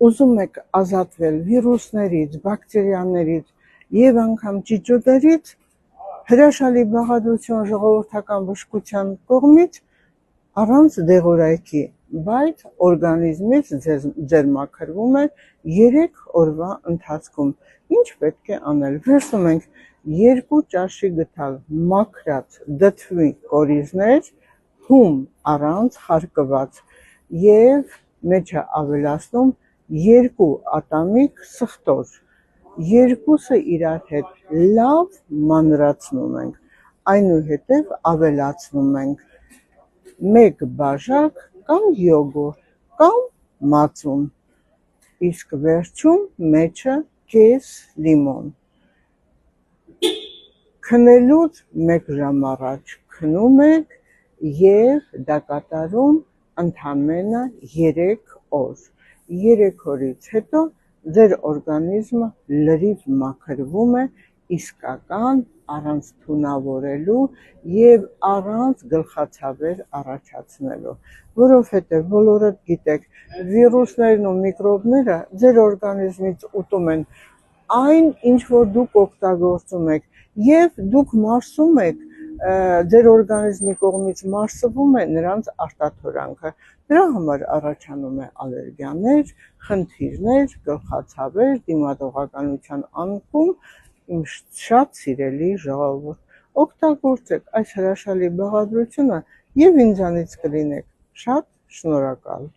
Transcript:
ուզում եք ազատվել վիրուսներից, բակտերիաներից եւ անգամ ճիճուտներից, հրաշալի բաղադրություն ժողովրդական բժշկության կողմից առանց դեղորայքի, բայց օրգանիզմից ձեր մաքրվում է 3 օրվա ընթացքում։ Ինչ պետք է անել։ Վերցնում ենք 2 ճաշի գդալ մաքրած դթվի կորիզներ, հում առանց խարկված եւ մեջը ավելացնում 2 ատամիկ սխտոր, երկուսը իրար հետ լավ մանրացնում ենք, այնուհետև ավելացնում ենք 1 բաժակ կամ յոգուրտ կամ մածուն, իսկ վերջում մեջը կես լիմոն։ Քնելուց 1 ժամ առաջ քնում եք եւ դա կատարում ընդամենը 3 օր։ 3 օրից հետո ձեր օրգանիզմը լրիվ մաքրվում է, իսկական, առանց թունավորելու եւ առանց գլխացավեր առաջացնելու, որովհետեւ բոլորդ գիտեք, վիրուսներն ու միկրոբները ձեր օրգանիզմից ուտում են այն, ինչ որ դուք օգտագործում եք եւ դուք մարսում եք, ձեր օրգանիզմի կողմից մարսվում է նրանց արտաթորանքը, դրա համար առաջանում է ալերգիաներ, խնդիրներ, գլխացավեր, դիմադրողականության անկում, իմ շատ սիրելի ժողովուրդ, օգտագործեք այս հրաշալի բաղադրությունը եւ ինձանից կլինեք շատ շնորհակալ։